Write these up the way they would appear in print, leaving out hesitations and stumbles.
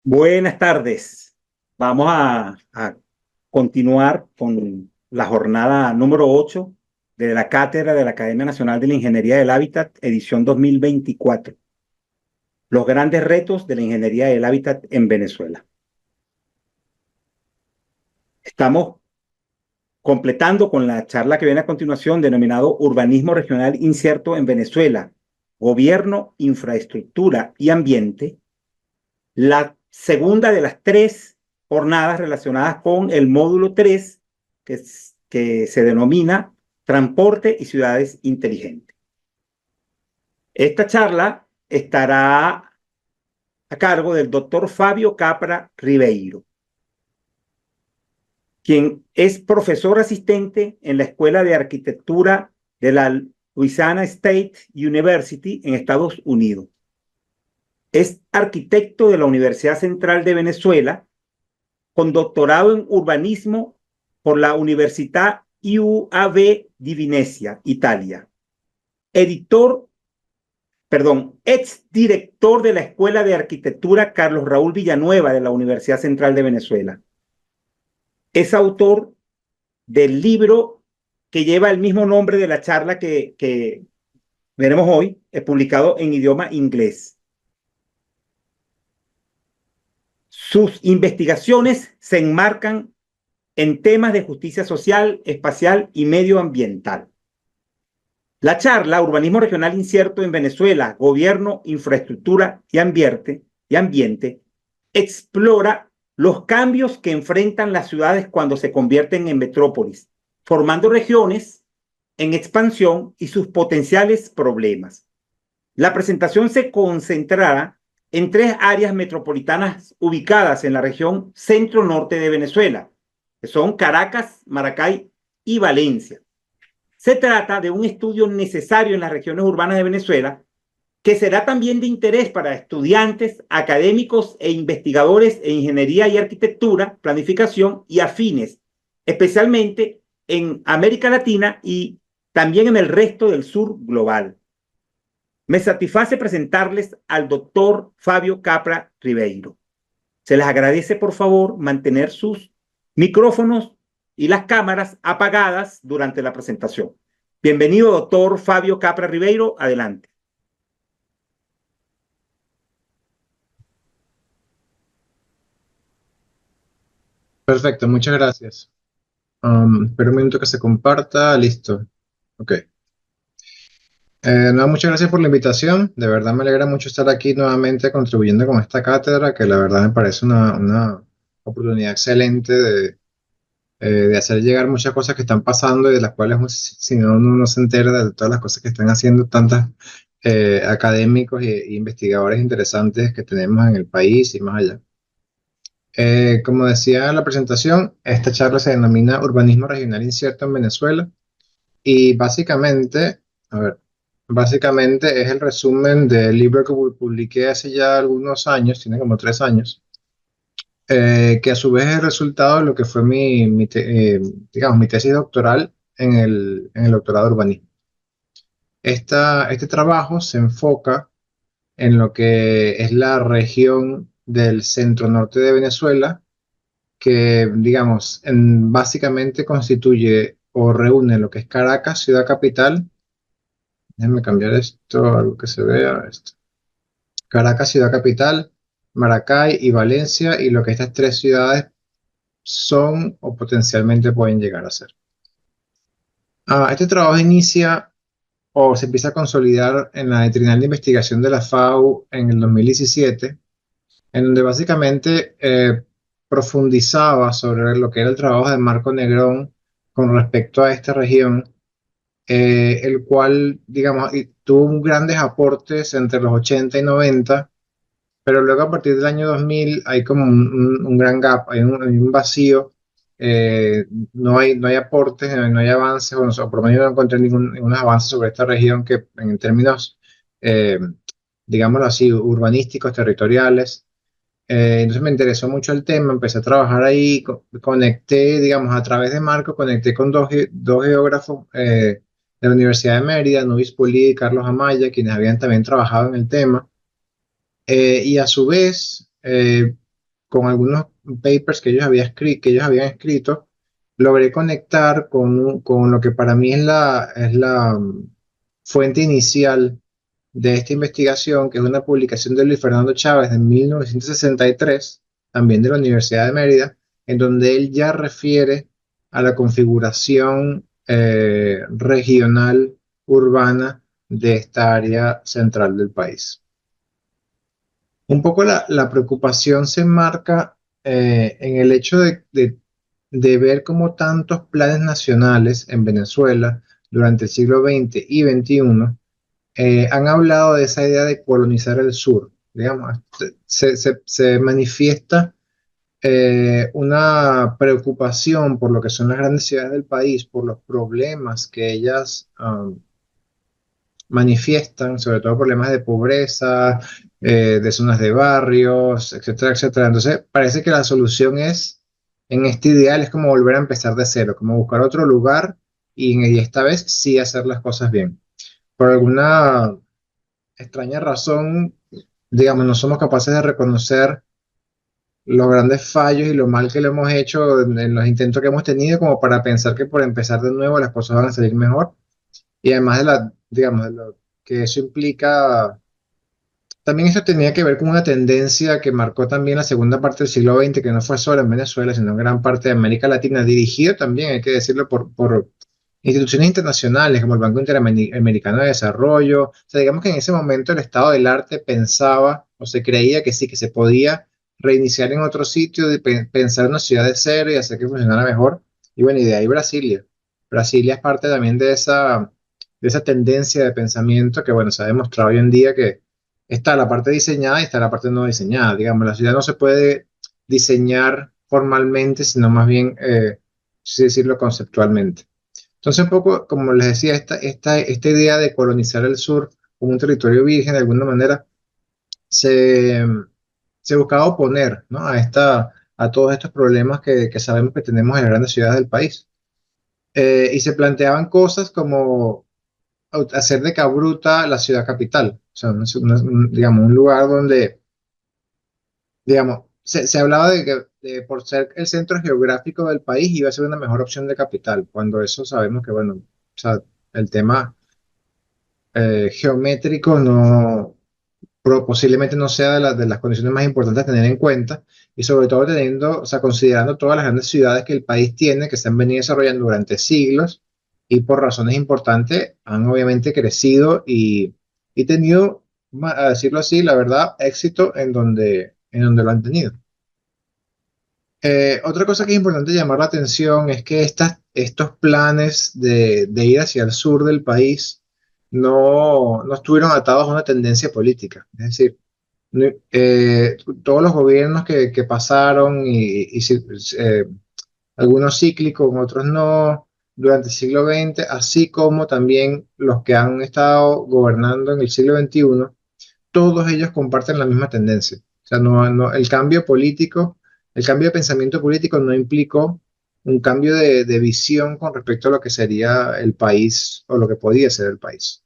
Buenas tardes. Vamos a continuar con la jornada número 8 de la Cátedra de la Academia Nacional de la Ingeniería del Hábitat, edición 2024. Los grandes retos de la ingeniería del hábitat en Venezuela. Estamos completando con la charla que viene a continuación, denominado Urbanismo Regional Incierto en Venezuela, Gobierno, Infraestructura y Ambiente, la segunda de las tres jornadas relacionadas con el módulo 3, que se denomina Transporte y Ciudades Inteligentes. Esta charla estará a cargo del doctor Fabio Capra Ribeiro, quien es profesor asistente en la Escuela de Arquitectura de la Louisiana State University en Estados Unidos. Es arquitecto de la Universidad Central de Venezuela, con doctorado en urbanismo por la Università IUAV di Venecia, Italia. Exdirector de la Escuela de Arquitectura Carlos Raúl Villanueva de la Universidad Central de Venezuela. Es autor del libro que lleva el mismo nombre de la charla que veremos hoy, publicado en idioma inglés. Sus investigaciones se enmarcan en temas de justicia social, espacial y medioambiental. La charla Urbanismo Regional Incierto en Venezuela, Gobierno, Infraestructura y Ambiente explora los cambios que enfrentan las ciudades cuando se convierten en metrópolis, formando regiones en expansión y sus potenciales problemas. La presentación se concentrará en tres áreas metropolitanas ubicadas en la región centro-norte de Venezuela, que son Caracas, Maracay y Valencia. Se trata de un estudio necesario en las regiones urbanas de Venezuela, que será también de interés para estudiantes, académicos e investigadores en ingeniería y arquitectura, planificación y afines, especialmente en América Latina y también en el resto del sur global. Me satisface presentarles al doctor Fabio Capra Ribeiro. Se les agradece, por favor, mantener sus micrófonos y las cámaras apagadas durante la presentación. Bienvenido, doctor Fabio Capra Ribeiro. Adelante. Perfecto, muchas gracias. Espera un minuto que se comparta. Listo. Ok. No, muchas gracias por la invitación. De verdad me alegra mucho estar aquí nuevamente contribuyendo con esta cátedra, que la verdad me parece una oportunidad excelente de hacer llegar muchas cosas que están pasando y de las cuales si no, uno no se entera de todas las cosas que están haciendo tantos académicos e investigadores interesantes que tenemos en el país y más allá. Como decía en la presentación, esta charla se denomina Urbanismo Regional Incierto en Venezuela y a ver, básicamente es el resumen del libro que publiqué hace ya algunos años, tiene como 3 años, que a su vez es el resultado de lo que fue digamos, mi tesis doctoral en el doctorado de urbanismo. Este trabajo se enfoca en lo que es la región del centro norte de Venezuela, que, digamos, básicamente constituye o reúne lo que es Caracas, ciudad capital. Déjenme cambiar esto, algo que se vea. Esto. Caracas, ciudad capital, Maracay y Valencia, y lo que estas tres ciudades son o potencialmente pueden llegar a ser. Este trabajo inicia o se empieza a consolidar en la Trienal de Investigación de la FAU en el 2017, en donde básicamente profundizaba sobre lo que era el trabajo de Marco Negrón con respecto a esta región, el cual, digamos, tuvo grandes aportes entre los 80 y 90, pero luego a partir del año 2000 hay como un gran gap, hay un vacío, no hay aportes, no hay avances, o por lo menos no encontré ningún avance sobre esta región que en términos, eh, digámoslo así, urbanísticos, territoriales. Entonces me interesó mucho el tema, empecé a trabajar ahí, conecté, digamos, a través de Marco, conecté con dos geógrafos de la Universidad de Mérida, Nubis Pulí y Carlos Amaya, quienes habían también trabajado en el tema. Y a su vez, con algunos papers que ellos habían escrito, logré conectar con lo que para mí es la fuente inicial de esta investigación, que es una publicación de Luis Fernando Chávez de 1963, también de la Universidad de Mérida, en donde él ya refiere a la configuración regional urbana de esta área central del país. Un poco la preocupación se enmarca en el hecho de ver cómo tantos planes nacionales en Venezuela durante el siglo XX y XXI han hablado de esa idea de colonizar el sur. Digamos, se manifiesta una preocupación por lo que son las grandes ciudades del país, por los problemas que ellas manifiestan, sobre todo problemas de pobreza, de zonas de barrios, etcétera, etcétera. Entonces, parece que la solución es, en este ideal, es como volver a empezar de cero, como buscar otro lugar y esta vez sí hacer las cosas bien. Por alguna extraña razón, digamos, no somos capaces de reconocer los grandes fallos y lo mal que lo hemos hecho en los intentos que hemos tenido como para pensar que por empezar de nuevo las cosas van a salir mejor. Y además digamos, de lo que eso implica, también eso tenía que ver con una tendencia que marcó también la segunda parte del siglo XX, que no fue solo en Venezuela, sino en gran parte de América Latina, dirigido también, hay que decirlo, por instituciones internacionales como el Banco Interamericano de Desarrollo. O sea, digamos que en ese momento el estado del arte pensaba o se creía que sí, que se podía reiniciar en otro sitio, pensar en una ciudad de cero y hacer que funcionara mejor. Y bueno, y de ahí Brasilia. Brasilia es parte también de esa tendencia de pensamiento que, bueno, se ha demostrado hoy en día que está la parte diseñada y está la parte no diseñada. Digamos, la ciudad no se puede diseñar formalmente, sino más bien, sí decirlo, conceptualmente. Entonces, un poco, como les decía, esta idea de colonizar el sur como un territorio virgen, de alguna manera, se, se buscaba oponer, ¿no? A todos estos problemas que sabemos que tenemos en las grandes ciudades del país. Y se planteaban cosas como hacer de Cabruta la ciudad capital, o sea, digamos, un lugar donde, digamos, se hablaba de que por ser el centro geográfico del país iba a ser una mejor opción de capital, cuando eso sabemos que, bueno, o sea, el tema geométrico no, posiblemente no sea de las condiciones más importantes a tener en cuenta, y sobre todo teniendo, o sea, considerando todas las grandes ciudades que el país tiene, que se han venido desarrollando durante siglos, y por razones importantes han obviamente crecido y tenido, a decirlo así, la verdad, éxito en donde lo han tenido. Otra cosa que es importante llamar la atención es que estos planes de ir hacia el sur del país no estuvieron atados a una tendencia política. Es decir, todos los gobiernos que pasaron algunos cíclicos, otros no, durante el siglo XX, así como también los que han estado gobernando en el siglo XXI, todos ellos comparten la misma tendencia. O sea, el cambio político, el cambio de pensamiento político no implicó un cambio de visión con respecto a lo que sería el país o lo que podía ser el país.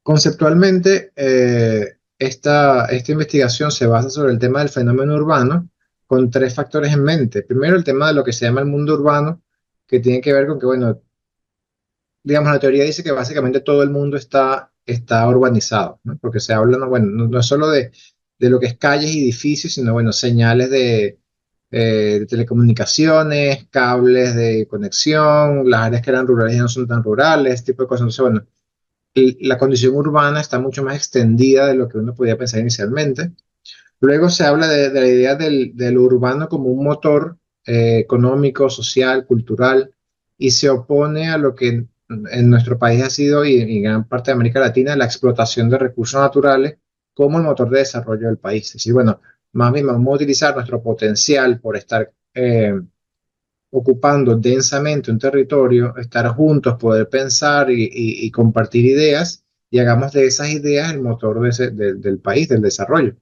Conceptualmente, esta investigación se basa sobre el tema del fenómeno urbano con tres factores en mente. Primero, el tema de lo que se llama el mundo urbano, que tiene que ver con que, bueno, digamos, la teoría dice que básicamente todo el mundo está urbanizado, ¿no? Porque se habla, no, bueno, no es solo de lo que es calles y edificios, sino, bueno, señales de telecomunicaciones, cables de conexión, las áreas que eran rurales ya no son tan rurales, este tipo de cosas. Entonces, bueno, la condición urbana está mucho más extendida de lo que uno podía pensar inicialmente. Luego se habla de la idea del urbano como un motor económico, social, cultural, y se opone a lo que en nuestro país ha sido, y en gran parte de América Latina, la explotación de recursos naturales como el motor de desarrollo del país. Es decir, bueno, más bien vamos a utilizar nuestro potencial por estar ocupando densamente un territorio, estar juntos, poder pensar y compartir ideas, y hagamos de esas ideas el motor del país, del desarrollo.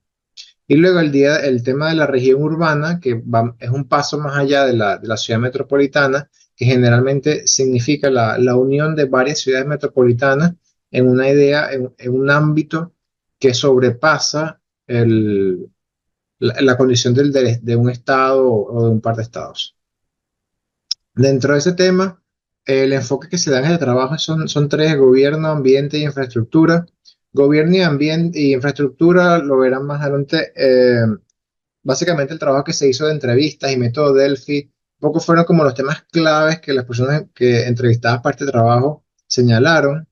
Y luego el tema de la región urbana, que es un paso más allá de la ciudad metropolitana, que generalmente significa la unión de varias ciudades metropolitanas en una idea, en un ámbito que sobrepasa la condición de un estado o de un par de estados. Dentro de ese tema, el enfoque que se da en el trabajo son tres: gobierno, ambiente y infraestructura. Gobierno y ambiente y infraestructura lo verán más adelante. Básicamente el trabajo que se hizo de entrevistas y método Delphi, un poco fueron como los temas claves que las personas que entrevistadas para este trabajo señalaron.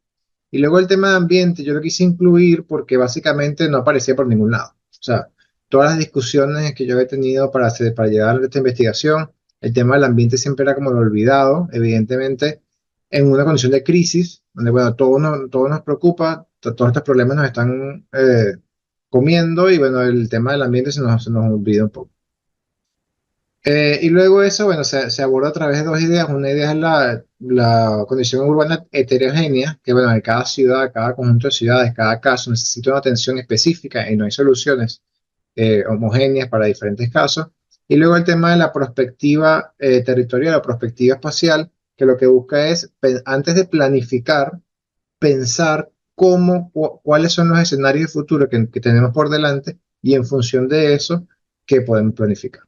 Y luego el tema de ambiente yo lo quise incluir porque básicamente no aparecía por ningún lado. O sea, todas las discusiones que yo he tenido para llevar esta investigación, el tema del ambiente siempre era como lo olvidado, evidentemente, en una condición de crisis, donde, bueno, todo nos preocupa, todos estos problemas nos están comiendo y, bueno, el tema del ambiente se nos olvida un poco. Y luego eso, bueno, se aborda a través de dos ideas. Una idea es la condición urbana heterogénea, que bueno, en cada ciudad, cada conjunto de ciudades, cada caso necesita una atención específica y no hay soluciones homogéneas para diferentes casos. Y luego el tema de la perspectiva territorial o perspectiva espacial, que lo que busca es, antes de planificar, pensar cuáles son los escenarios de futuro que tenemos por delante y en función de eso, qué podemos planificar.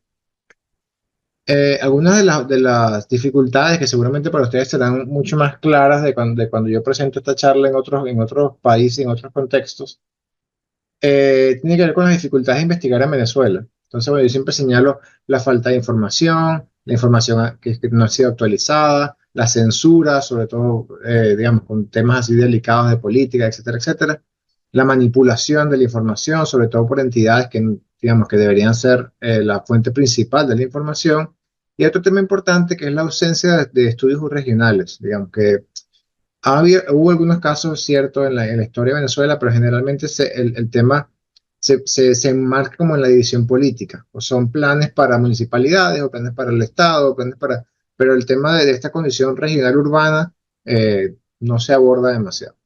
Algunas de las dificultades que seguramente para ustedes serán mucho más claras de cuando yo presento esta charla en otros países, en otros contextos, tiene que ver con las dificultades de investigar en Venezuela. Entonces, bueno, yo siempre señalo la falta de información, la información que no ha sido actualizada, la censura, sobre todo, digamos, con temas así delicados de política, etcétera, etcétera, la manipulación de la información, sobre todo por entidades que, digamos, que deberían ser la fuente principal de la información. Y otro tema importante que es la ausencia de estudios regionales, digamos que hubo algunos casos, cierto, en la historia de Venezuela, pero generalmente el tema se enmarca como en la división política, o son planes para municipalidades, o planes para el Estado, o planes para... Pero el tema de esta condición regional urbana no se aborda demasiado.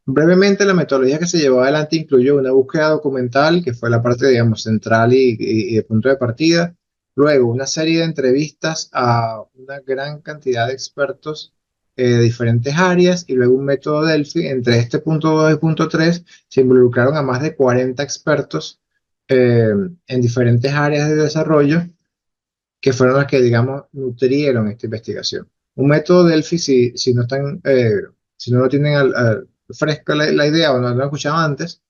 Brevemente, la metodología que se llevó adelante incluyó una búsqueda documental, que fue la parte, digamos, central y de punto de partida. Luego, una serie de entrevistas a una gran cantidad de expertos de diferentes áreas. Y luego un método Delphi. Entre este punto 2 y punto 3 se involucraron a más de 40 expertos en diferentes áreas de desarrollo, que fueron las que, digamos, nutrieron esta investigación. Un método Delphi, si no están, si no lo tienen fresca la idea o no lo han escuchado antes,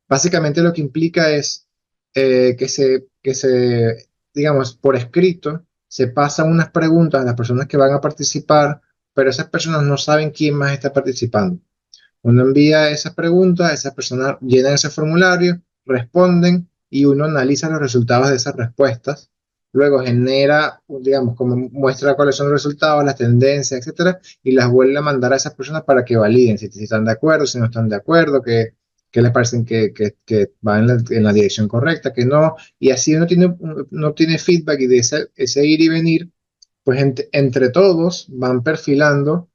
básicamente lo que implica es digamos, por escrito, se pasan unas preguntas a las personas que van a participar, pero esas personas no saben quién más está participando. Uno envía esas preguntas, esas personas llenan ese formulario, responden y uno analiza los resultados de esas respuestas. Luego genera, digamos, como muestra cuáles son los resultados, las tendencias, etcétera, y las vuelve a mandar a esas personas para que validen si están de acuerdo, si no están de acuerdo, que les parecen que va en la dirección correcta, que no. Y así uno tiene feedback y de ese ir y venir, pues entre todos van perfilando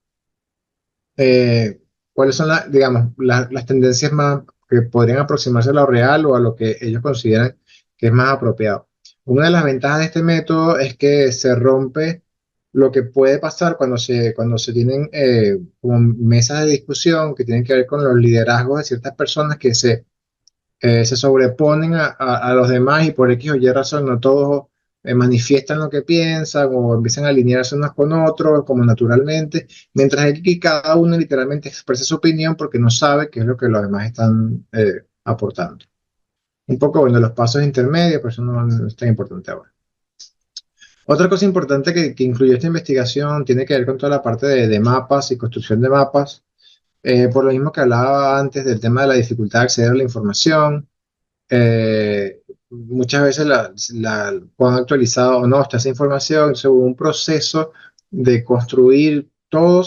eh, cuáles son digamos, las tendencias más que podrían aproximarse a lo real o a lo que ellos consideran que es más apropiado. Una de las ventajas de este método es que se rompe lo que puede pasar cuando se tienen como mesas de discusión que tienen que ver con los liderazgos de ciertas personas que se sobreponen a los demás y por X o Y razón no todos manifiestan lo que piensan o empiezan a alinearse unos con otros como naturalmente, mientras aquí cada uno literalmente expresa su opinión porque no sabe qué es lo que los demás están aportando. Un poco, bueno, los pasos intermedios, pero eso no es tan importante ahora. Otra cosa importante que incluyó esta investigación tiene que ver con toda la parte de mapas y construcción de mapas. Por lo mismo que hablaba antes del tema de la dificultad de acceder a la información, muchas veces cuando actualizado o no está esa información, se hubo un proceso de construir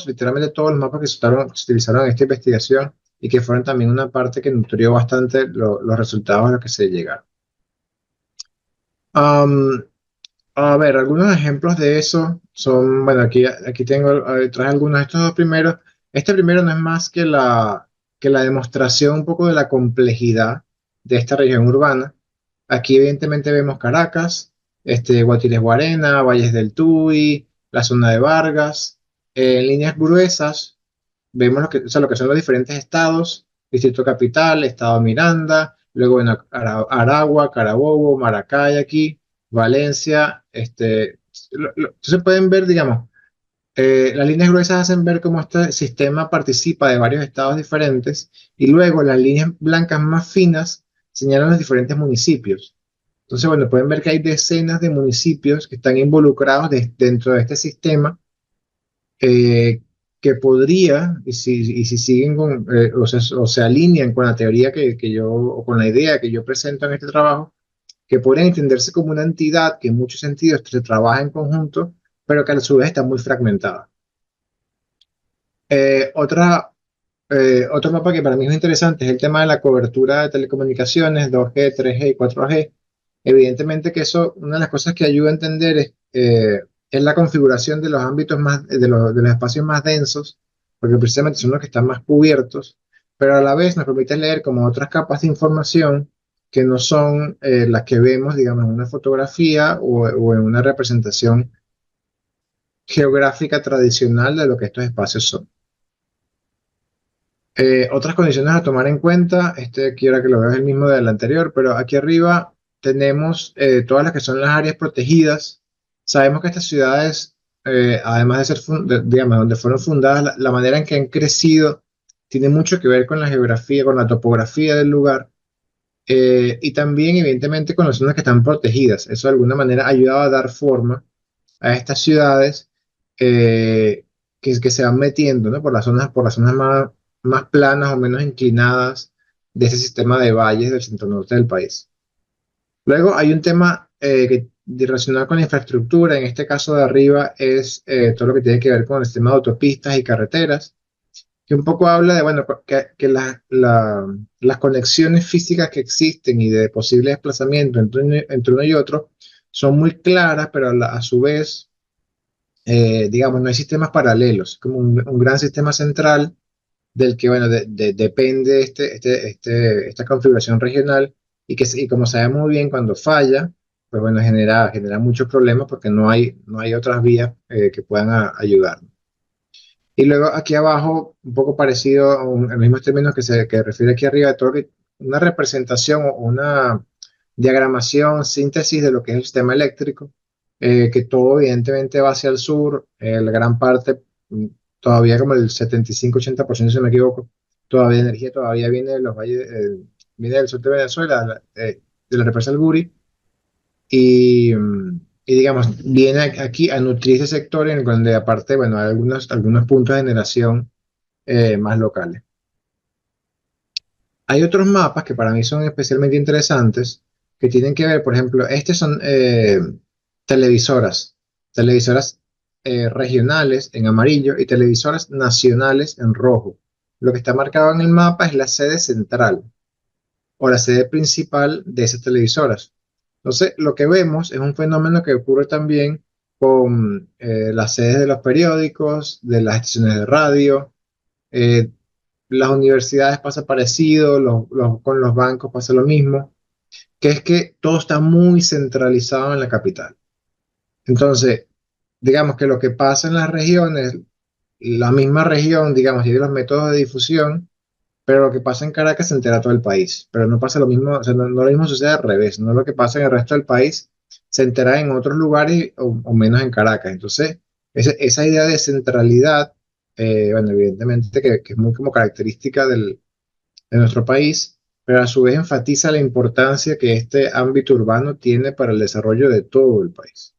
literalmente todos los mapas que se utilizaron en esta investigación y que fueron también una parte que nutrió bastante los resultados a los que se llegaron. A ver, algunos ejemplos de eso son, bueno, aquí traje algunos de estos dos primeros. Este primero no es más que la demostración un poco de la complejidad de esta región urbana. Aquí evidentemente vemos Caracas, Guatires Guarena, Valles del Tuy, la zona de Vargas. En líneas gruesas vemos o sea, lo que son los diferentes estados: Distrito Capital, Estado Miranda, luego bueno, Aragua, Carabobo, Maracay aquí, Valencia, entonces pueden ver, digamos, las líneas gruesas hacen ver cómo este sistema participa de varios estados diferentes y luego las líneas blancas más finas señalan los diferentes municipios. Entonces, bueno, pueden ver que hay decenas de municipios que están involucrados dentro de este sistema eh, que podría, y si siguen con, o se alinean con la teoría que yo, o con la idea que yo presento en este trabajo, que podrían entenderse como una entidad que en muchos sentidos se trabaja en conjunto, pero que a su vez está muy fragmentada. Eh, otra, Otro mapa que para mí es interesante es el tema de la cobertura de telecomunicaciones 2G, 3G y 4G. Evidentemente que eso, una de las cosas que ayuda a entender es la configuración de los ámbitos más, de los espacios más densos, porque precisamente son los que están más cubiertos, pero a la vez nos permite leer como otras capas de información que no son las que vemos, digamos, en una fotografía o en una representación geográfica tradicional de lo que estos espacios son. Otras condiciones a tomar en cuenta, quiero que lo veas el mismo del anterior, pero aquí arriba tenemos todas las que son las áreas protegidas. Sabemos que estas ciudades, además de ser, digamos, donde fueron fundadas, la manera en que han crecido tiene mucho que ver con la geografía, con la topografía del lugar y también, evidentemente, con las zonas que están protegidas. Eso de alguna manera ha ayudado a dar forma a estas ciudades que se van metiendo, ¿no? Por las zonas más planas o menos inclinadas de ese sistema de valles del centro norte del país. Luego hay un tema relacionado con la infraestructura, en este caso de arriba es todo lo que tiene que ver con el sistema de autopistas y carreteras, que un poco habla de, bueno, las conexiones físicas que existen y de posible desplazamiento entre uno y otro son muy claras, pero a su vez digamos, no hay sistemas paralelos, como un gran sistema central del que, bueno, depende esta configuración regional y como sabemos muy bien, cuando falla, pues bueno, genera muchos problemas porque no hay otras vías que puedan ayudar. Y luego aquí abajo, un poco parecido en los mismos términos que refiere aquí arriba, todo una representación o una diagramación, síntesis de lo que es el sistema eléctrico, que todo evidentemente va hacia el sur, la gran parte, todavía como el 75-80%, si no me equivoco, todavía energía todavía viene de los valles, viene del sur de Venezuela, de la represa del Guri, y digamos, viene aquí a nutrir ese sector en donde aparte, bueno, hay algunos puntos de generación más locales. Hay otros mapas que para mí son especialmente interesantes, que tienen que ver, por ejemplo, estos son televisoras regionales en amarillo y televisoras nacionales en rojo. Lo que está marcado en el mapa es la sede central o la sede principal de esas televisoras. Entonces, lo que vemos es un fenómeno que ocurre también con las sedes de los periódicos, de las estaciones de radio, eh, las universidades pasa parecido, con los bancos pasa lo mismo, que es que todo está muy centralizado en la capital. Entonces, digamos que lo que pasa en las regiones, la misma región, digamos, tiene los métodos de difusión, pero lo que pasa en Caracas se entera todo el país. Pero no pasa lo mismo, o sea, no lo mismo sucede al revés, no lo que pasa en el resto del país se entera en otros lugares o menos en Caracas. Entonces, esa idea de centralidad, bueno, evidentemente que es muy como característica de nuestro país, pero a su vez enfatiza la importancia que este ámbito urbano tiene para el desarrollo de todo el país.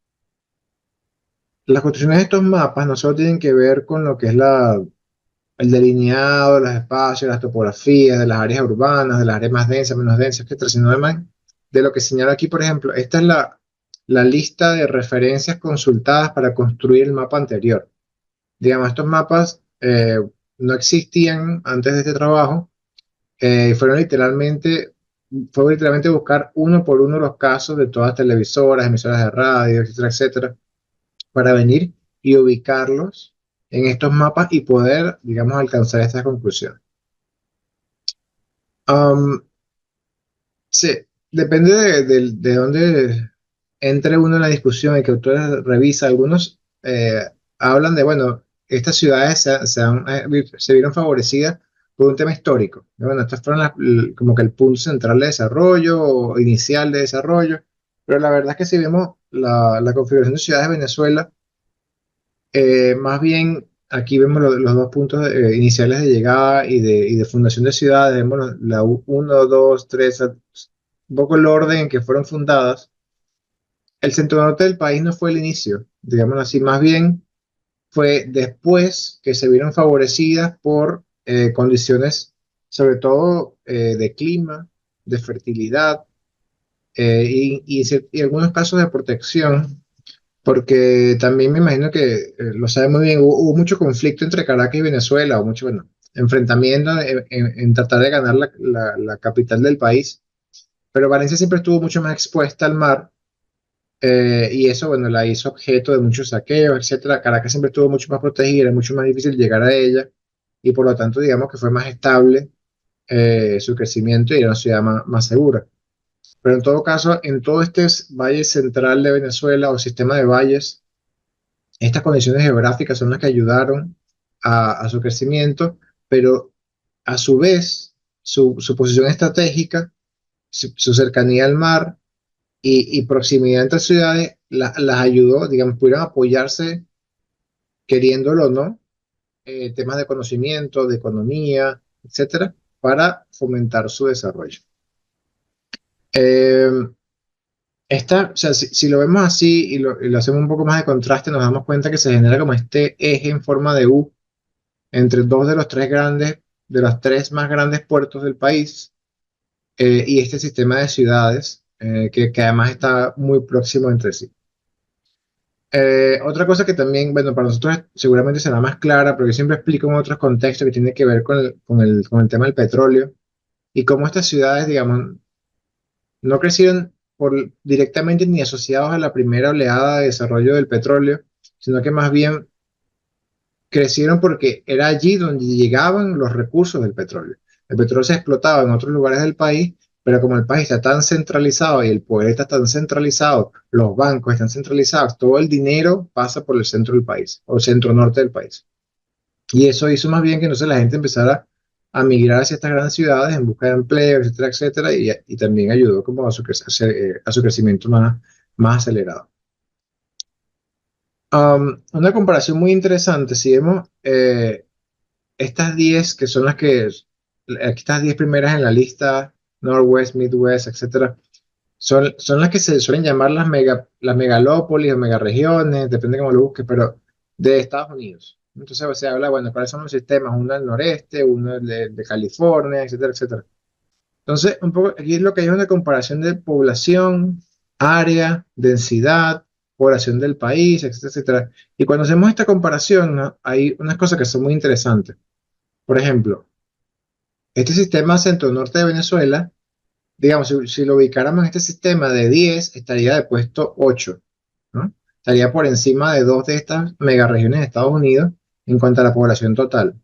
Las construcciones de estos mapas no solo tienen que ver con lo que es el delineado, los espacios, las topografías de las áreas urbanas, de las áreas más densas, menos densas, etcétera, sino además de lo que señala aquí, por ejemplo, esta es la lista de referencias consultadas para construir el mapa anterior. Digamos, estos mapas no existían antes de este trabajo, fue literalmente buscar uno por uno los casos de todas las televisoras, emisoras de radio, etcétera, etcétera, para venir y ubicarlos en estos mapas y poder, digamos, alcanzar esta conclusión. Um, sí, depende de dónde entre uno en la discusión y que autor revisa. Algunos hablan de, bueno, estas ciudades se vieron favorecidas por un tema histórico. Bueno, estas fueron como que el punto central de desarrollo o inicial de desarrollo, pero la verdad es que si vemos la configuración de ciudades de Venezuela, más bien aquí vemos los dos puntos iniciales de llegada y de fundación de ciudades, vemos la 1, 2, 3, un poco el orden en que fueron fundadas. El centro norte del país no fue el inicio, digámoslo así, más bien fue después que se vieron favorecidas por condiciones, sobre todo de clima, de fertilidad y algunos casos de protección, porque también me imagino que lo sabe muy bien, hubo mucho conflicto entre Caracas y Venezuela, o mucho, bueno, enfrentamiento en tratar de ganar la capital del país, pero Valencia siempre estuvo mucho más expuesta al mar y eso, bueno, la hizo objeto de muchos saqueos, etcétera. Caracas siempre estuvo mucho más protegida, era mucho más difícil llegar a ella y por lo tanto, digamos que fue más estable su crecimiento y era una ciudad más segura. Pero en todo caso, en todo este valle central de Venezuela o sistema de valles, estas condiciones geográficas son las que ayudaron a su crecimiento, pero a su vez, su posición estratégica, su cercanía al mar, y proximidad entre ciudades las ayudó, digamos, pudieron apoyarse, queriéndolo o no, temas de conocimiento, de economía, etcétera, para fomentar su desarrollo. Eh, o sea, si lo vemos así y lo hacemos un poco más de contraste, nos damos cuenta que se genera como este eje en forma de U entre dos de los tres más grandes puertos del país y este sistema de ciudades que además está muy próximo entre sí. Otra cosa que también, bueno, para nosotros seguramente será más clara, pero yo siempre explico en otros contextos que tiene que ver con el tema del petróleo y cómo estas ciudades, digamos, no crecieron directamente ni asociados a la primera oleada de desarrollo del petróleo, sino que más bien crecieron porque era allí donde llegaban los recursos del petróleo. El petróleo se explotaba en otros lugares del país, pero como el país está tan centralizado y el poder está tan centralizado, los bancos están centralizados, todo el dinero pasa por el centro del país o el centro norte del país. Y eso hizo más bien que entonces la gente empezara a migrar hacia estas grandes ciudades en busca de empleo, etcétera, etcétera, y también ayudó como a su crecimiento más acelerado. Una comparación muy interesante, si vemos estas 10 que son estas 10 primeras en la lista, Northwest, Midwest, etcétera, son las que se suelen llamar las megalópolis o megaregiones, depende de cómo lo busques, pero de Estados Unidos. Entonces se habla, bueno, cuáles son los sistemas, uno del noreste, uno de California, etcétera, etcétera. Entonces, un poco, aquí lo que hay es una comparación de población, área, densidad, población del país, etcétera, etcétera. Y cuando hacemos esta comparación, ¿no? Hay unas cosas que son muy interesantes. Por ejemplo, este sistema centro-norte de Venezuela, digamos, si lo ubicáramos en este sistema de 10, estaría de puesto 8, ¿no? Estaría por encima de dos de estas megaregiones de Estados Unidos en cuanto a la población total.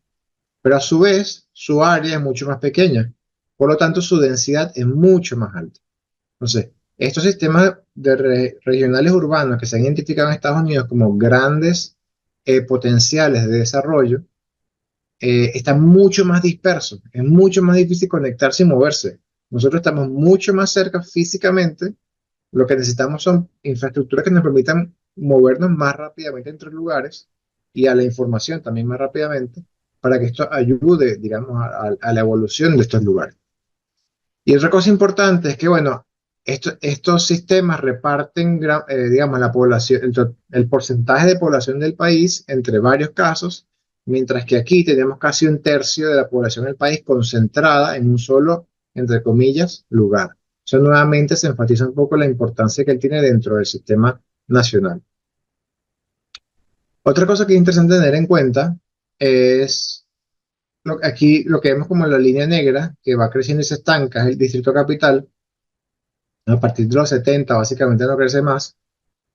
Pero a su vez, su área es mucho más pequeña. Por lo tanto, su densidad es mucho más alta. Entonces, estos sistemas regionales urbanos que se han identificado en Estados Unidos como grandes potenciales de desarrollo, están mucho más dispersos. Es mucho más difícil conectarse y moverse. Nosotros estamos mucho más cerca físicamente. Lo que necesitamos son infraestructuras que nos permitan movernos más rápidamente entre lugares y a la información también más rápidamente para que esto ayude, digamos, a la evolución de estos lugares. Y otra cosa importante es que, bueno, estos sistemas reparten, digamos, la población, el porcentaje de población del país entre varios casos, mientras que aquí tenemos casi un tercio de la población del país concentrada en un solo, entre comillas, lugar. Eso nuevamente se enfatiza un poco la importancia que él tiene dentro del sistema nacional. Otra cosa que es interesante tener en cuenta es aquí lo que vemos como la línea negra que va creciendo y se estanca, es el distrito capital. A partir de los 70 básicamente no crece más.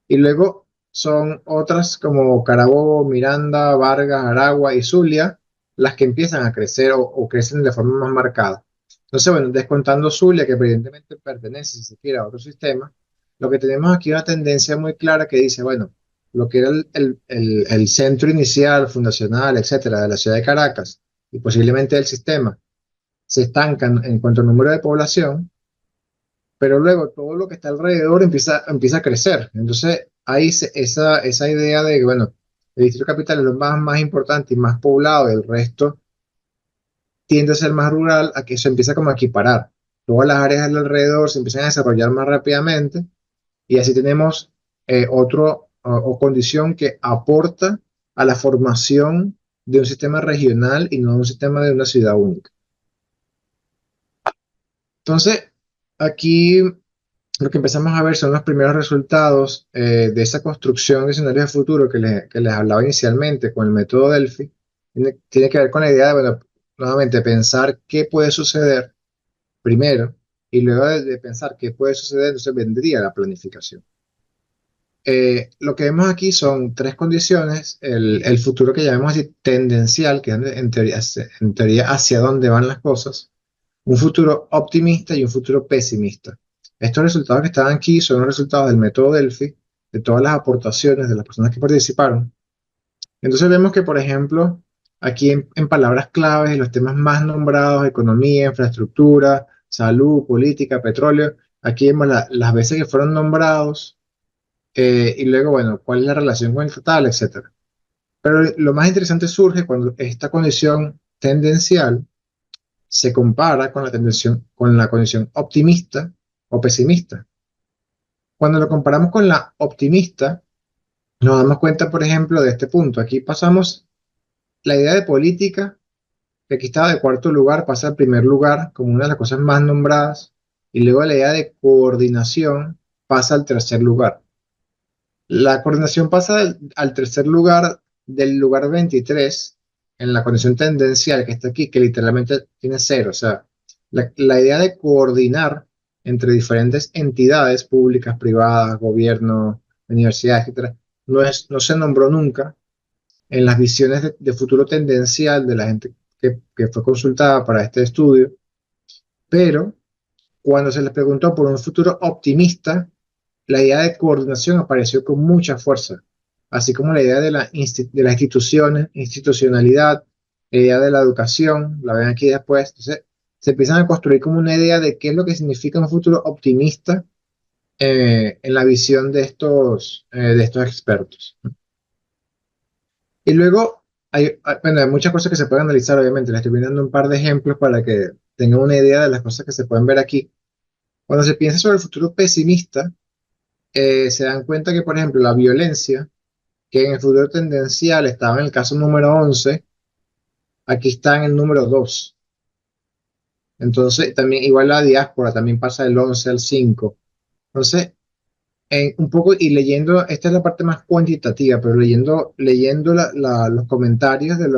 Y luego son otras como Carabobo, Miranda, Vargas, Aragua y Zulia las que empiezan a crecer o crecen de forma más marcada. Entonces, bueno, descontando Zulia, que evidentemente pertenece, si se quiere, a otro sistema, lo que tenemos aquí es una tendencia muy clara que dice, bueno, lo que era el centro inicial, fundacional, etcétera, de la ciudad de Caracas, y posiblemente el sistema se estancan en cuanto al número de población, pero luego todo lo que está alrededor empieza a crecer. Entonces, esa idea de que, bueno, el distrito capital es lo más importante y más poblado, y el resto tiende a ser más rural, a que se empieza como a equiparar. Todas las áreas alrededor se empiezan a desarrollar más rápidamente y así tenemos o condición que aporta a la formación de un sistema regional y no un sistema de una ciudad única. Entonces, aquí lo que empezamos a ver son los primeros resultados de esa construcción de escenarios de futuro que les hablaba inicialmente con el método Delphi. Tiene que ver con la idea de, bueno, nuevamente pensar qué puede suceder primero y luego de pensar qué puede suceder, entonces vendría la planificación. Lo que vemos aquí son tres condiciones, el futuro que llamamos así tendencial, que es en teoría hacia dónde van las cosas, un futuro optimista y un futuro pesimista. Estos resultados que están aquí son los resultados del método Delphi, de todas las aportaciones de las personas que participaron. Entonces vemos que, por ejemplo, aquí en palabras claves, los temas más nombrados, economía, infraestructura, salud, política, petróleo, aquí vemos las veces que fueron nombrados y luego, bueno, cuál es la relación con el total, etcétera. Pero lo más interesante surge cuando esta condición tendencial se compara con la condición optimista o pesimista. Cuando lo comparamos con la optimista, nos damos cuenta, por ejemplo, de este punto. Aquí pasamos la idea de política, que aquí estaba de cuarto lugar, pasa al primer lugar como una de las cosas más nombradas, y luego la idea de coordinación pasa al tercer lugar. La coordinación pasa al tercer lugar del lugar 23 en la condición tendencial que está aquí, que literalmente tiene cero. O sea, la idea de coordinar entre diferentes entidades públicas, privadas, gobierno, universidades, etcétera, no se nombró nunca en las visiones de futuro tendencial de la gente que fue consultada para este estudio, pero cuando se les preguntó por un futuro optimista, la idea de coordinación apareció con mucha fuerza, así como la idea de las instituciones, institucionalidad, la idea de la educación, la ven aquí después. Entonces, se empiezan a construir como una idea de qué es lo que significa un futuro optimista en la visión de estos expertos. Y luego, bueno, hay muchas cosas que se pueden analizar, obviamente. Les estoy dando un par de ejemplos para que tengan una idea de las cosas que se pueden ver aquí. Cuando se piensa sobre el futuro pesimista, se dan cuenta que, por ejemplo, la violencia, que en el futuro tendencial estaba en el caso número 11, aquí está en el número 2. Entonces, también igual la diáspora también pasa del 11 al 5. Entonces, un poco y leyendo, esta es la parte más cuantitativa, pero leyendo los comentarios de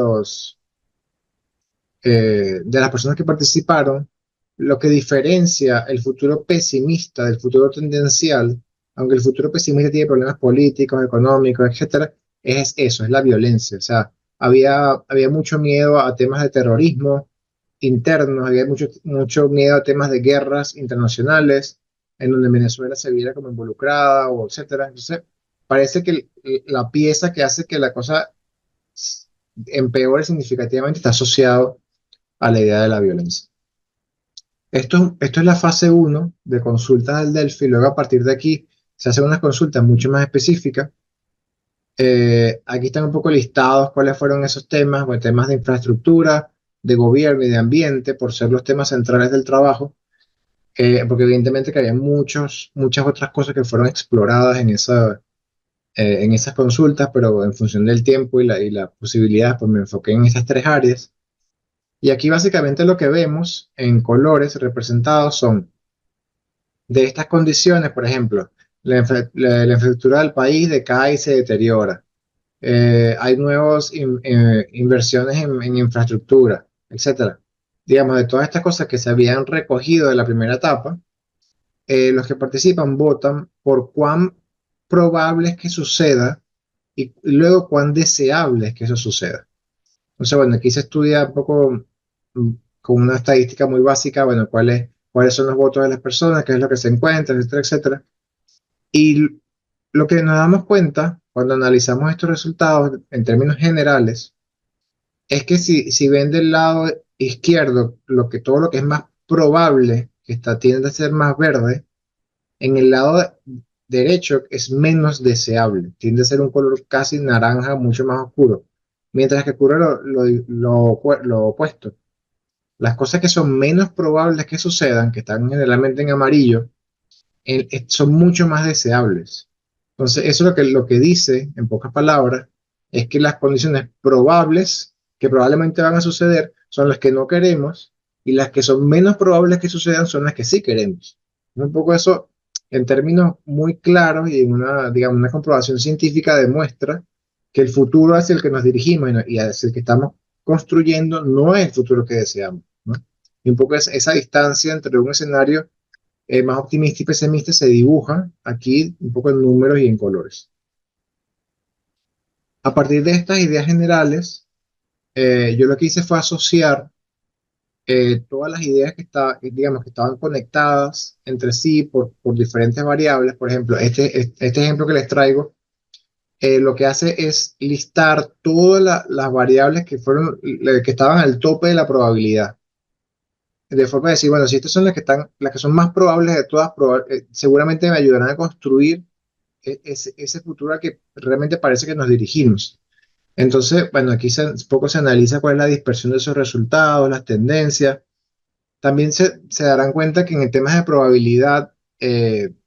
las personas que participaron, lo que diferencia el futuro pesimista del futuro tendencial, aunque el futuro pesimista tiene problemas políticos, económicos, etcétera, es eso, es la violencia. O sea, había mucho miedo a temas de terrorismo internos, había mucho miedo a temas de guerras internacionales, en donde Venezuela se viera como involucrada, o etcétera. Entonces, parece que la pieza que hace que la cosa empeore significativamente está asociado a la idea de la violencia. Esto es la fase uno de consultas del Delphi. Luego, a partir de aquí, se hacen unas consultas mucho más específicas. Aquí están un poco listados cuáles fueron esos temas, pues, temas de infraestructura, de gobierno y de ambiente, por ser los temas centrales del trabajo, porque evidentemente que había muchas otras cosas que fueron exploradas en esas consultas, pero en función del tiempo y la posibilidad, pues me enfoqué en esas tres áreas. Y aquí básicamente lo que vemos en colores representados son de estas condiciones, por ejemplo, la infraestructura del país decae y se deteriora. Hay nuevas inversiones en infraestructura, etcétera. Digamos, de todas estas cosas que se habían recogido de la primera etapa, los que participan votan por cuán probable es que suceda y luego cuán deseable es que eso suceda. Entonces, bueno, aquí se estudia un poco con una estadística muy básica, bueno, cuáles son los votos de las personas, qué es lo que se encuentra, etcétera, etcétera. Y lo que nos damos cuenta cuando analizamos estos resultados en términos generales es que si ven del lado izquierdo todo lo que es más probable que tiende a ser más verde, en el lado derecho es menos deseable, tiende a ser un color casi naranja, mucho más oscuro, mientras que ocurre lo opuesto. Las cosas que son menos probables que sucedan, que están generalmente en amarillo, son mucho más deseables. Entonces, eso lo que dice, en pocas palabras, es que las condiciones probables que probablemente van a suceder son las que no queremos y las que son menos probables que sucedan son las que sí queremos. Un poco eso, en términos muy claros y en una, digamos, una comprobación científica demuestra que el futuro hacia el que nos dirigimos y hacia el que estamos construyendo no es el futuro que deseamos, ¿no? Y un poco esa distancia entre un escenario más optimista y pesimista se dibuja aquí un poco en números y en colores. A partir de estas ideas generales, yo lo que hice fue asociar todas las ideas digamos, que estaban conectadas entre sí por diferentes variables. Por ejemplo, este ejemplo que les traigo, lo que hace es listar todas las variables que estaban al tope de la probabilidad. De forma de decir, bueno, si estas son las que son más probables de todas, seguramente me ayudarán a construir ese futuro al que realmente parece que nos dirigimos. Entonces, bueno, aquí un poco se analiza cuál es la dispersión de esos resultados, las tendencias. También se darán cuenta que en el tema de probabilidad,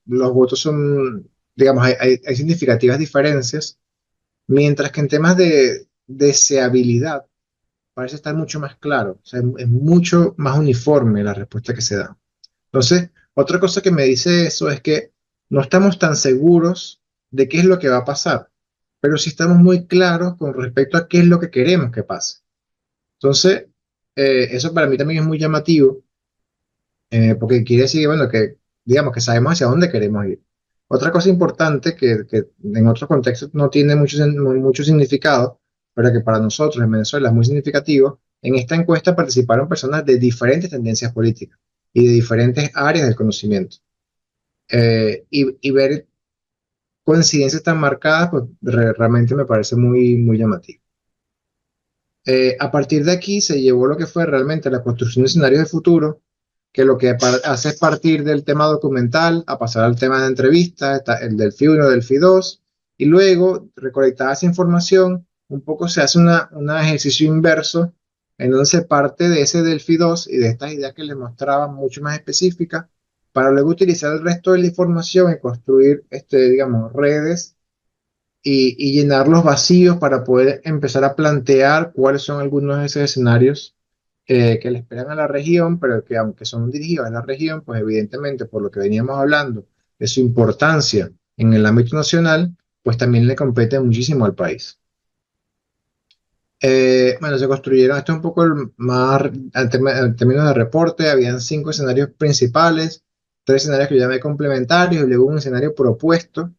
los votos son, digamos, hay significativas diferencias, mientras que en temas de deseabilidad parece estar mucho más claro, o sea, es mucho más uniforme la respuesta que se da. Entonces, otra cosa que me dice eso es que no estamos tan seguros de qué es lo que va a pasar, pero sí estamos muy claros con respecto a qué es lo que queremos que pase. Entonces, eso para mí también es muy llamativo, porque quiere decir, bueno, que digamos que sabemos hacia dónde queremos ir. Otra cosa importante que en otros contextos no tiene mucho significado, pero que para nosotros en Venezuela es muy significativo, en esta encuesta participaron personas de diferentes tendencias políticas y de diferentes áreas del conocimiento. Y ver coincidencias tan marcadas, pues realmente me parece muy, muy llamativo. A partir de aquí se llevó lo que fue realmente la construcción de escenarios de futuro, que lo que hace es partir del tema documental a pasar al tema de entrevistas, está el Delphi 1, Delphi 2, y luego, recolectada esa información, un poco se hace un ejercicio inverso, en donde se parte de ese Delphi 2 y de estas ideas que les mostraba mucho más específicas, para luego utilizar el resto de la información y construir, digamos, redes y llenar los vacíos para poder empezar a plantear cuáles son algunos de esos escenarios que le esperan a la región, pero que aunque son dirigidos a la región, pues evidentemente por lo que veníamos hablando de su importancia en el ámbito nacional, pues también le compete muchísimo al país. Bueno, se construyeron, esto es un poco más, en términos de reporte, habían 5 escenarios principales, 3 escenarios que yo llamé complementarios y luego un escenario propuesto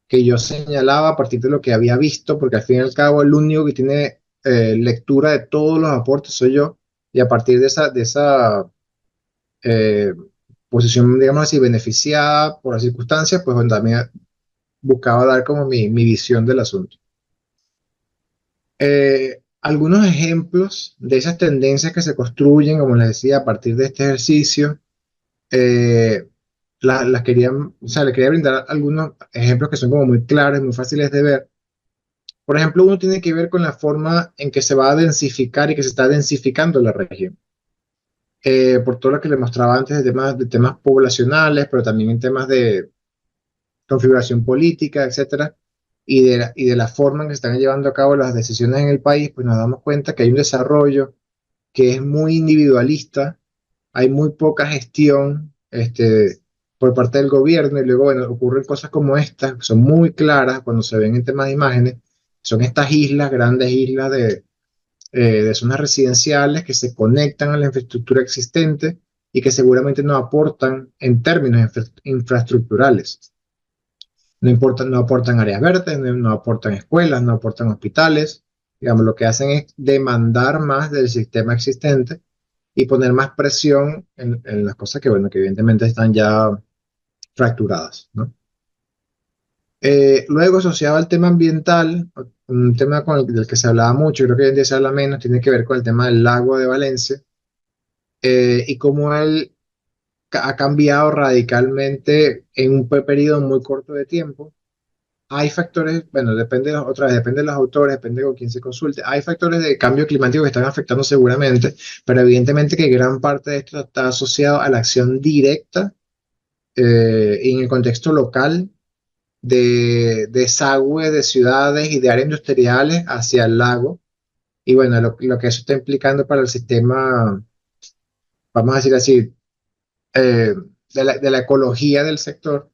que yo señalaba a partir de lo que había visto, porque al fin y al cabo el único que tiene lectura de todos los aportes soy yo, y a partir de esa eh, posición, digamos así, beneficiada por las circunstancias, pues bueno, también buscaba dar como mi visión del asunto. Algunos ejemplos de esas tendencias que se construyen, como les decía, a partir de este ejercicio, eh, las quería, o sea, le quería brindar algunos ejemplos que son como muy claros, muy fáciles de ver. Por ejemplo, uno tiene que ver con la forma en que se va a densificar y que se está densificando la región. Por todo lo que le mostraba antes de temas poblacionales, pero también en temas de configuración política, etcétera, y de la forma en que se están llevando a cabo las decisiones en el país, pues nos damos cuenta que hay un desarrollo que es muy individualista, hay muy poca gestión por parte del gobierno, y luego, bueno, ocurren cosas como estas, que son muy claras cuando se ven en temas de imágenes, son estas islas, grandes islas de zonas residenciales que se conectan a la infraestructura existente y que seguramente no aportan en términos infraestructurales. No importa, no aportan áreas verdes, no aportan escuelas, no aportan hospitales. Digamos, lo que hacen es demandar más del sistema existente y poner más presión en las cosas que, bueno, que evidentemente están ya fracturadas, ¿no? Luego, asociado al tema ambiental, un tema del que se hablaba mucho, creo que hoy en día se habla menos, tiene que ver con el tema del lago de Valencia, y cómo él ha cambiado radicalmente en un periodo muy corto de tiempo. Hay factores, bueno, otra vez, depende de los autores, depende con quién se consulte. Hay factores de cambio climático que están afectando seguramente, pero evidentemente que gran parte de esto está asociado a la acción directa, en el contexto local de desagüe de ciudades y de áreas industriales hacia el lago. Y bueno, lo que eso está implicando para el sistema, vamos a decir así, de la ecología del sector.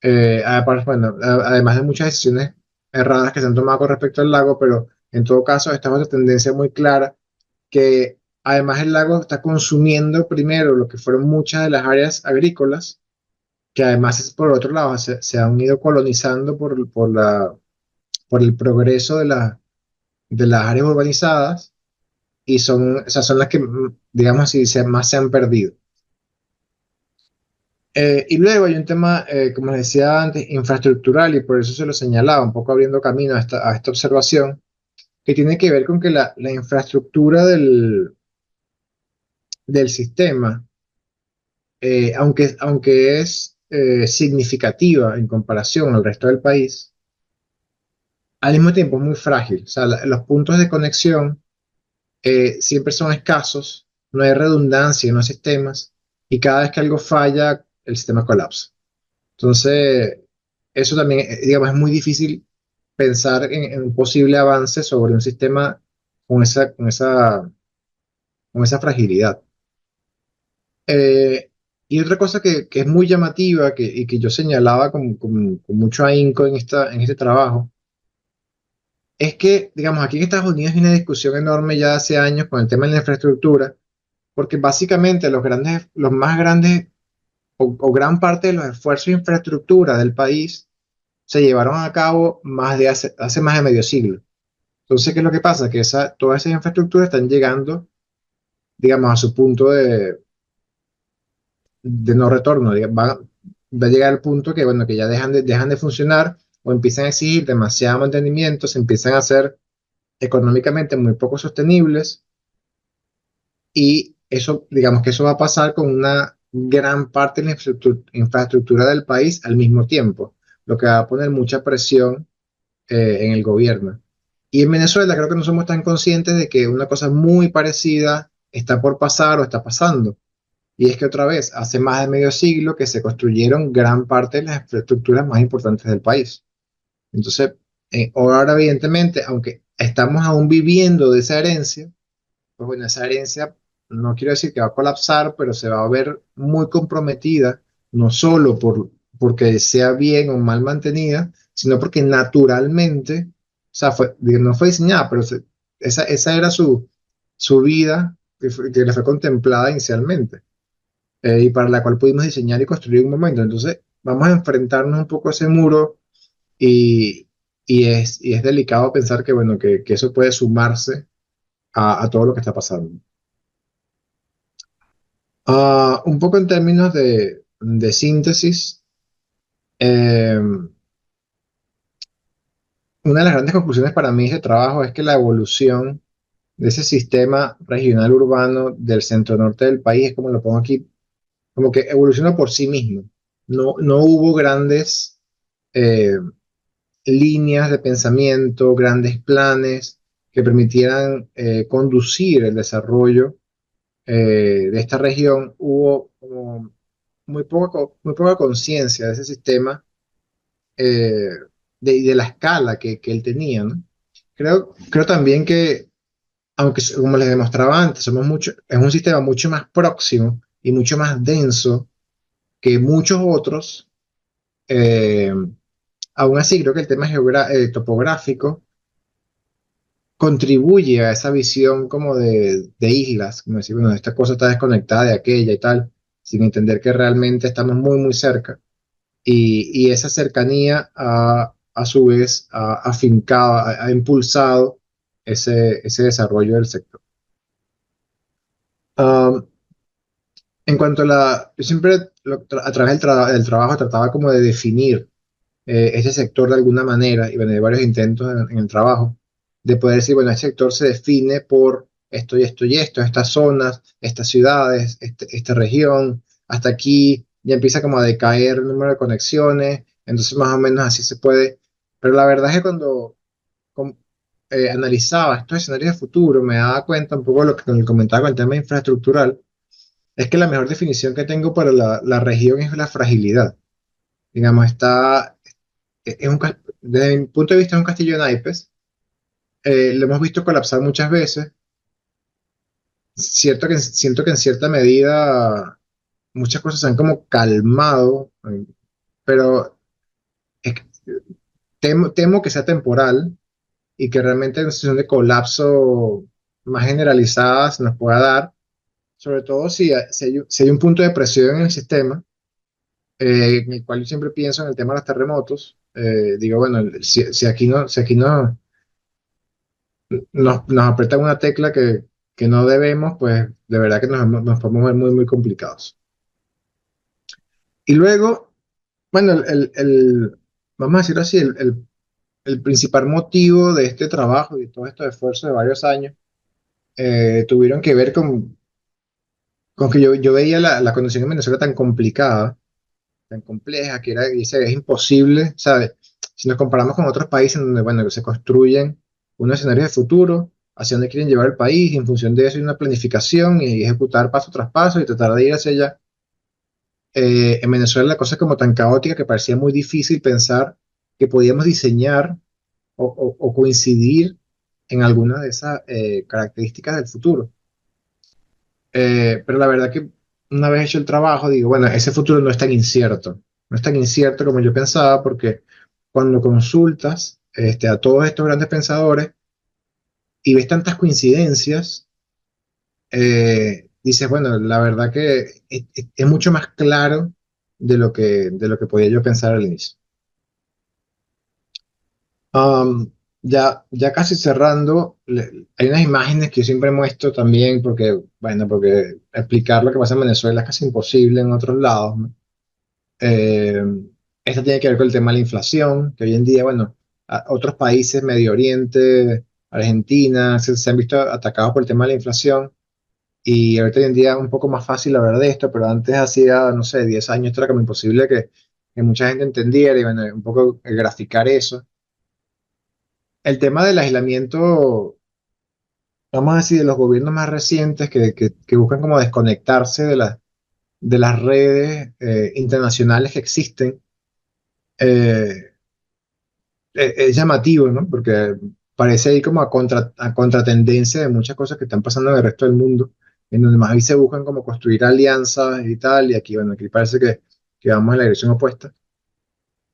Bueno, además de muchas decisiones erradas que se han tomado con respecto al lago, pero en todo caso, esta es otra tendencia muy clara, que además el lago está consumiendo primero lo que fueron muchas de las áreas agrícolas, que además por otro lado se han ido colonizando por el progreso de las áreas urbanizadas, y o sea, son las que, digamos así, más se han perdido. Y luego hay un tema, como les decía antes, infraestructural, y por eso se lo señalaba, un poco abriendo camino a esta observación, que tiene que ver con que la infraestructura del sistema, aunque es significativa en comparación al resto del país, al mismo tiempo es muy frágil. O sea, los puntos de conexión siempre son escasos, no hay redundancia en los sistemas, y cada vez que algo falla, el sistema colapsa. Entonces, eso también, digamos, es muy difícil pensar en un posible avance sobre un sistema con esa fragilidad. Eh, y otra cosa que es muy llamativa, y que yo señalaba con mucho ahínco en este trabajo, es que, digamos, aquí en Estados Unidos hay una discusión enorme ya hace años con el tema de la infraestructura, porque básicamente los más grandes o gran parte de los esfuerzos de infraestructura del país se llevaron a cabo hace más de medio siglo. Entonces, ¿qué es lo que pasa? Que todas esas infraestructuras están llegando, digamos, a su punto de no retorno. Va a llegar al punto que, bueno, que ya dejan de funcionar, o empiezan a exigir demasiado mantenimiento, se empiezan a hacer económicamente muy poco sostenibles, y eso, digamos que eso va a pasar con una gran parte de la infraestructura del país al mismo tiempo, lo que va a poner mucha presión en el gobierno. Y en Venezuela creo que no somos tan conscientes de que una cosa muy parecida está por pasar o está pasando. Y es que otra vez, hace más de medio siglo que se construyeron gran parte de las infraestructuras más importantes del país. Entonces, ahora evidentemente, aunque estamos aún viviendo de esa herencia, pues bueno, esa herencia no quiero decir que va a colapsar, pero se va a ver muy comprometida, no solo porque sea bien o mal mantenida, sino porque naturalmente, o sea, no fue diseñada, pero esa era su vida que le fue contemplada inicialmente, y para la cual pudimos diseñar y construir un momento. Entonces, vamos a enfrentarnos un poco a ese muro, y, y es delicado pensar que, bueno, que eso puede sumarse a todo lo que está pasando. Un poco en términos de síntesis, eh, una de las grandes conclusiones para mí de este trabajo es que la evolución de ese sistema regional urbano del centro norte del país, es como lo pongo aquí, como que evoluciona por sí mismo. No hubo grandes eh, líneas de pensamiento, grandes planes que permitieran conducir el desarrollo de esta región. Hubo como muy poca conciencia de ese sistema, eh, de la escala que él tenía, ¿no? Creo también que, aunque como les demostraba antes, es un sistema mucho más próximo y mucho más denso que muchos otros. eh, Aún así, creo que el tema topográfico contribuye a esa visión como de islas, como decir, bueno, esta cosa está desconectada de aquella y tal, sin entender que realmente estamos muy, muy cerca. Y esa cercanía a su vez ha afincado, ha impulsado ese desarrollo del sector. Um, en cuanto yo siempre a través del trabajo trataba como de definir este sector de alguna manera, y bueno, hay varios intentos en el trabajo, de poder decir, bueno, este sector se define por esto y esto y esto, estas zonas, estas ciudades, esta región, hasta aquí ya empieza como a decaer el número de conexiones, entonces más o menos así se puede, pero la verdad es que cuando com- analizaba estos escenarios de futuro, me daba cuenta un poco de lo que comentaba con el tema infraestructural, es que la mejor definición que tengo para la región es la fragilidad. Digamos, desde mi punto de vista es un castillo de naipes. Lo hemos visto colapsar muchas veces. Siento que en cierta medida muchas cosas se han como calmado, pero es que temo que sea temporal y que realmente en una situación de colapso más generalizada se nos pueda dar, sobre todo si hay un punto de presión en el sistema, en el cual yo siempre pienso en el tema de los terremotos. Digo, bueno, si aquí no nos apretan una tecla que no debemos, pues de verdad que nos podemos ver muy, muy complicados. Y luego, bueno, vamos a decirlo así, el principal motivo de este trabajo y todo estos esfuerzos de varios años tuvieron que ver con que yo veía la condición en Venezuela tan complicada, tan compleja, que es imposible, ¿sabes? Si nos comparamos con otros países en donde, bueno, se construyen unos escenarios de futuro, hacia dónde quieren llevar el país, y en función de eso hay una planificación y ejecutar paso tras paso y tratar de ir hacia allá. En Venezuela la cosa es como tan caótica que parecía muy difícil pensar que podíamos diseñar o coincidir en alguna de esas características del futuro. Pero la verdad que una vez hecho el trabajo, digo, bueno, ese futuro no es tan incierto. No es tan incierto como yo pensaba, porque cuando consultas a todos estos grandes pensadores y ves tantas coincidencias, dices, bueno, la verdad que es mucho más claro de lo que podía yo pensar al inicio. Um, ya casi cerrando, hay unas imágenes que yo siempre muestro también porque, bueno, porque explicar lo que pasa en Venezuela es casi imposible en otros lados, ¿no? Eh, Esta tiene que ver con el tema de la inflación, que hoy en día, bueno, otros países, Medio Oriente, Argentina, se han visto atacados por el tema de la inflación y ahorita hoy en día es un poco más fácil hablar de esto, pero antes hacía, no sé, 10 años esto era como imposible que mucha gente entendiera y, bueno, un poco graficar eso. El tema del aislamiento, vamos a decir, de los gobiernos más recientes que buscan como desconectarse de las redes internacionales que existen, eh, es llamativo, ¿no? Porque parece ir como a contratendencia de muchas cosas que están pasando en el resto del mundo, en donde más ahí se buscan como construir alianzas y tal, y aquí, bueno, aquí parece que vamos en la dirección opuesta.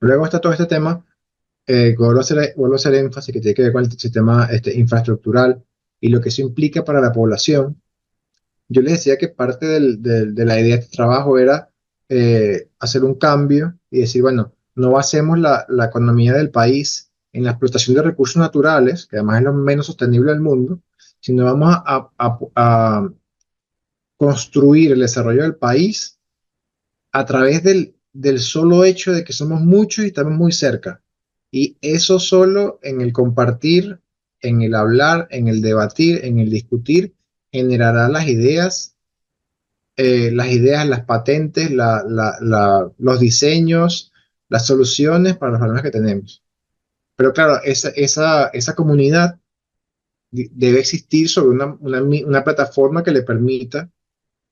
Luego está todo este tema, vuelvo a hacer énfasis que tiene que ver con el sistema infraestructural y lo que eso implica para la población. Yo les decía que parte de la idea de este trabajo era hacer un cambio y decir, bueno, no basemos la economía del país en la explotación de recursos naturales, que además es lo menos sostenible del mundo, sino vamos a construir el desarrollo del país a través del solo hecho de que somos muchos y estamos muy cerca. Y eso solo en el compartir, en el hablar, en el debatir, en el discutir, generará las ideas, las patentes, los diseños, las soluciones para los problemas que tenemos. Pero claro, esa comunidad debe existir sobre una plataforma que le permita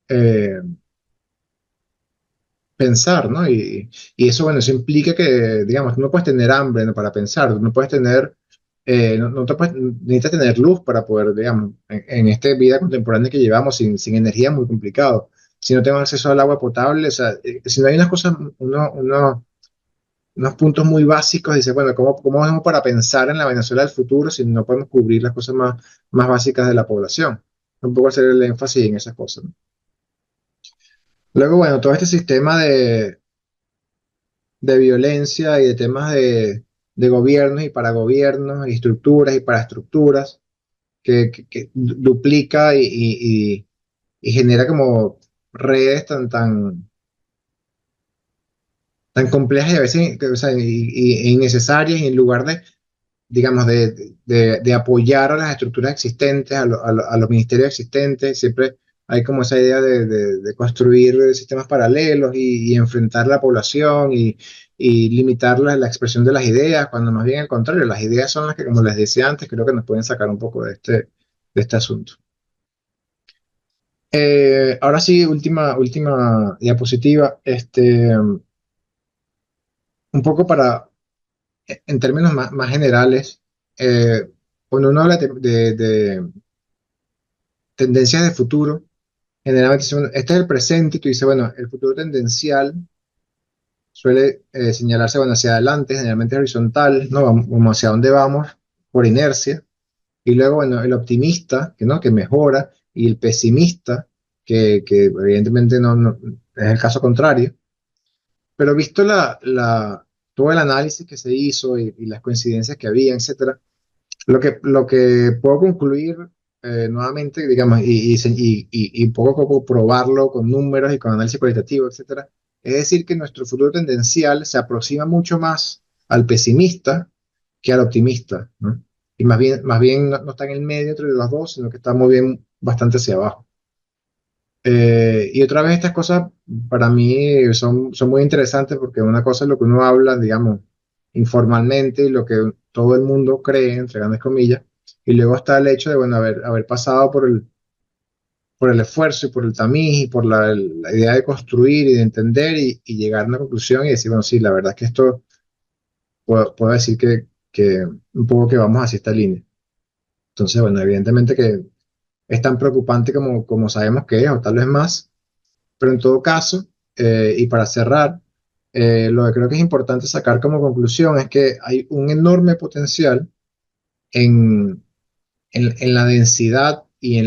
eh, pensar, ¿no? Y eso, bueno, eso implica que, digamos, tú no puedes tener hambre, ¿no? Para pensar, tú no puedes tener, no te necesitas tener luz para poder, digamos, en esta vida contemporánea que llevamos sin energía es muy complicado. Si no tengo acceso al agua potable, o sea, si no hay unas cosas, unos puntos muy básicos, dice, bueno, ¿cómo hacemos para pensar en la Venezuela del futuro si no podemos cubrir las cosas más básicas de la población? Un poco hacer el énfasis en esas cosas, ¿no? Luego, bueno, todo este sistema de violencia y de temas de gobiernos y para gobiernos, y estructuras y para estructuras, que duplica y genera como redes tan tan complejas y a veces o sea, e innecesarias, y en lugar de, digamos, de apoyar a las estructuras existentes, a los ministerios existentes, siempre hay como esa idea de construir sistemas paralelos y enfrentar la población y limitar la expresión de las ideas, cuando más bien al contrario, las ideas son las que, como les decía antes, creo que nos pueden sacar un poco de este asunto. Ahora sí, última diapositiva. Un poco para, en términos más generales, cuando uno habla de tendencias de futuro, generalmente este es el presente y tú dices, bueno, el futuro tendencial suele señalarse, bueno, hacia adelante, generalmente horizontal, ¿no? Como hacia dónde vamos por inercia. Y luego, bueno, el optimista, que mejora, y el pesimista, que evidentemente no es el caso contrario. Pero visto todo el análisis que se hizo y las coincidencias que había, etcétera, lo que puedo concluir nuevamente, digamos, y poco a poco probarlo con números y con análisis cualitativo, etcétera, es decir, que nuestro futuro tendencial se aproxima mucho más al pesimista que al optimista, ¿no? Y más bien no está en el medio entre los dos, sino que está muy bien bastante hacia abajo. Y otra vez estas cosas para mí son muy interesantes, porque una cosa es lo que uno habla, digamos, informalmente, y lo que todo el mundo cree, entre grandes comillas, y luego está el hecho de, bueno, haber pasado por el esfuerzo y por el tamiz y por la idea de construir y de entender y llegar a una conclusión y decir, bueno, sí, la verdad es que esto puedo decir que un poco que vamos hacia esta línea. Entonces, bueno, evidentemente que es tan preocupante como sabemos que es, o tal vez más. Pero en todo caso, y para cerrar, lo que creo que es importante sacar como conclusión es que hay un enorme potencial en, en la densidad y eh,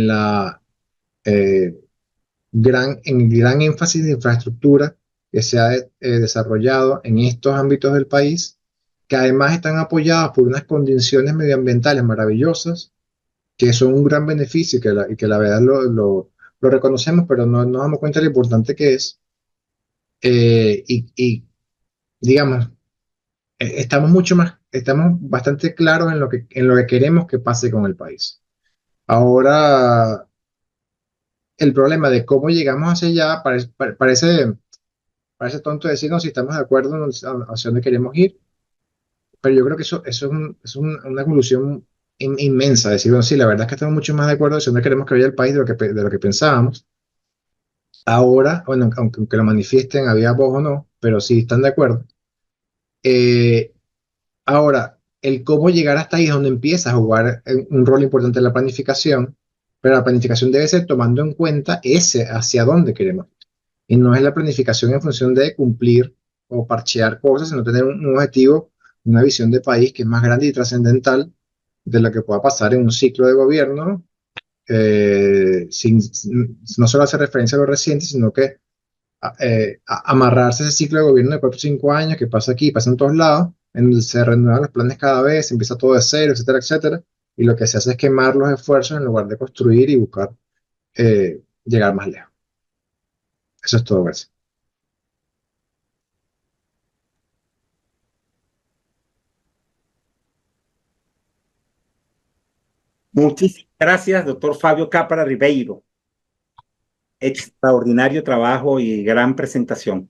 en el gran énfasis de infraestructura que se ha desarrollado en estos ámbitos del país, que además están apoyados por unas condiciones medioambientales maravillosas, que son un gran beneficio y que la verdad lo reconocemos, pero no nos damos cuenta de lo importante que es. Y digamos, estamos bastante claros en lo que queremos que pase con el país. Ahora, el problema de cómo llegamos hacia allá parece tonto decirnos si estamos de acuerdo hacia dónde queremos ir, pero yo creo que eso una evolución inmensa. Decir, bueno, sí, la verdad es que estamos mucho más de acuerdo hacia dónde queremos que vaya el país de lo que pensábamos. Ahora, bueno, aunque lo manifiesten, había voz o no, pero sí están de acuerdo. Eh, Ahora, el cómo llegar hasta ahí es donde empieza a jugar un rol importante en la planificación, pero la planificación debe ser tomando en cuenta ese hacia dónde queremos. Y no es la planificación en función de cumplir o parchear cosas, sino tener un objetivo, una visión de país que es más grande y trascendental de lo que pueda pasar en un ciclo de gobierno, no solo hacer referencia a lo reciente, sino que amarrarse ese ciclo de gobierno de 4 o 5 años que pasa aquí, pasa en todos lados, en donde se renuevan los planes cada vez, se empieza todo de cero, etcétera, etcétera, y lo que se hace es quemar los esfuerzos en lugar de construir y buscar llegar más lejos. Eso es todo, gracias. Muchísimas gracias, doctor Fabio Cápara Ribeiro. Extraordinario trabajo y gran presentación.